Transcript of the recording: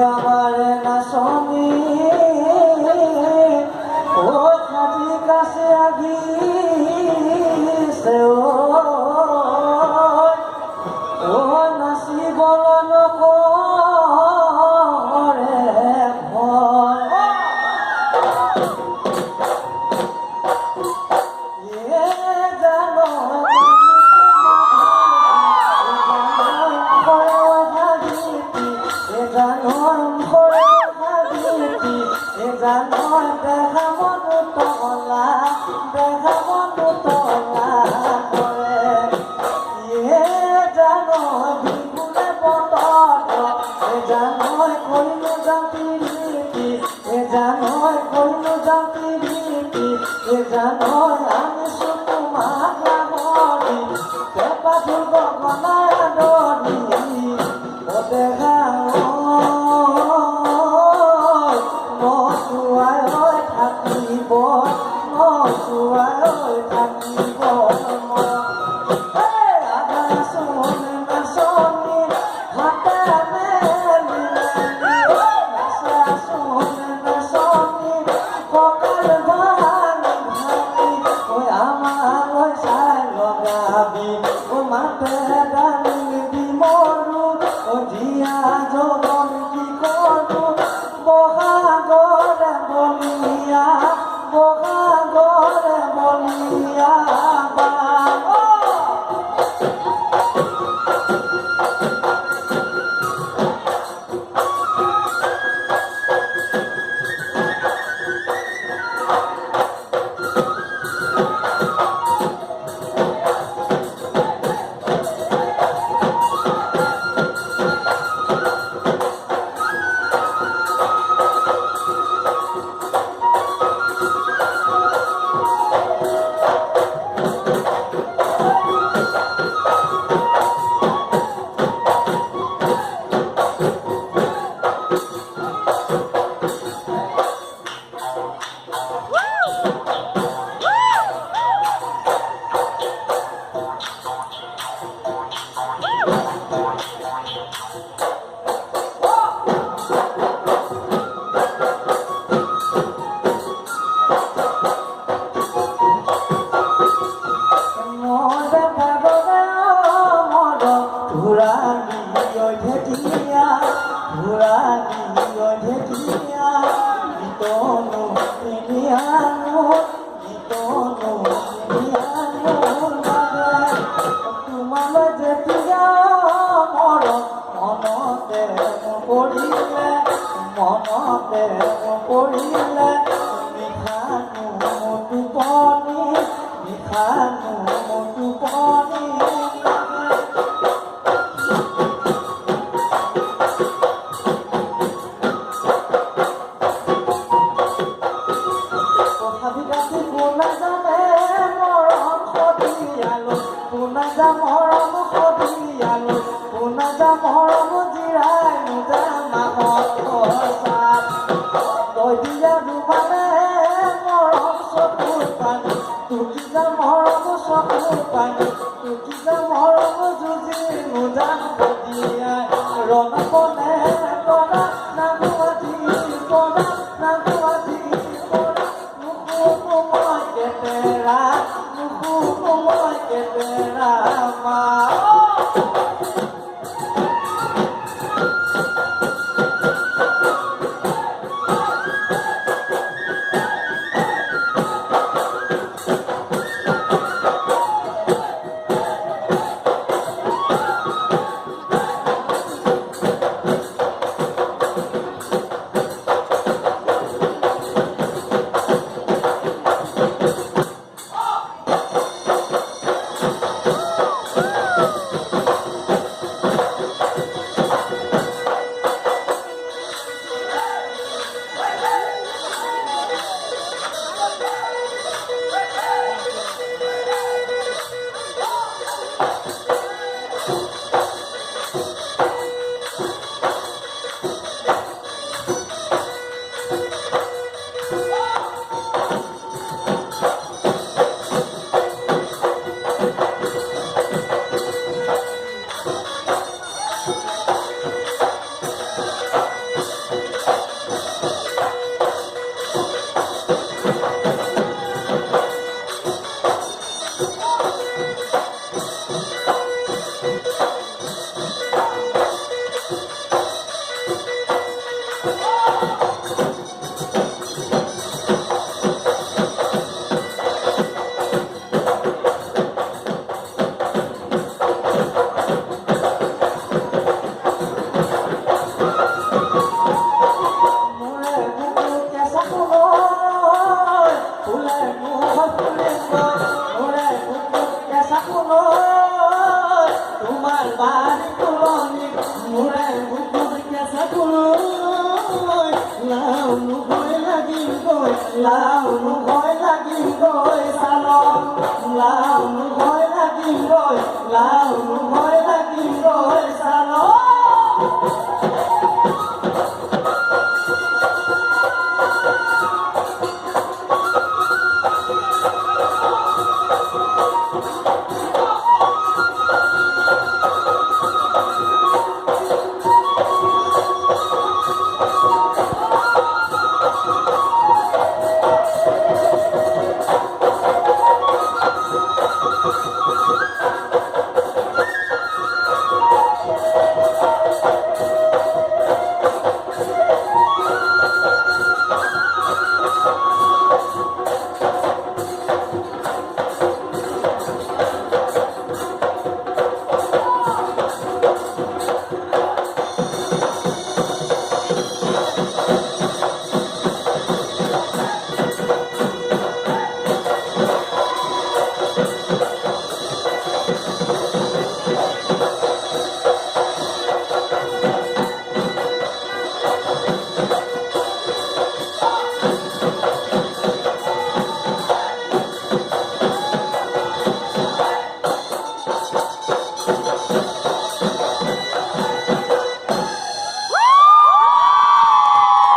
আমাৰ নাচনী ও খাটি কাছে আগিছে ও নাচিবল নকৰে ভয় জানোই দেখা মনু তলা কৰে জানোই বিগুনে বতৰ জানোই কইনো জাতি ৰীতি জানোই কইনো জাতি ৰীতি জানোই আনিছো তোমাক লাগি পেপা ধুব গনাই দৰি ও দেখা থাকিব থাকিব নাচনী হাতে নাচনী ককাল ভাঙি ভাঙি আমাৰ চাই লগাবি মাতে দানি দি মৰো জীয়া জগন কি কৰো বহাগৰে বলিয়া বহাগৰে বলিয়া তোমালৈ যেতিয়া মনতে পৰিলে মিঠানো টোপনি মৰম জিৰাই তই দিয়া দুবাৰে মৰম চকুৰ পানী টুকি যা মৰম চকুৰ পানী টুকি যা মৰম যুঁজি নোজান দিয়াই ৰণপনে কৰা নাগুৱাজি কৰা নুশুনো মই কেতেৰা মা মোরে বুকুর কেসা তুলই লাউ নু ভয় লাগি গই লাউ নু ভয় লাগি গই সালম লাউ নু ভয় লাগি গই লাউ নু ভয় লাগি গই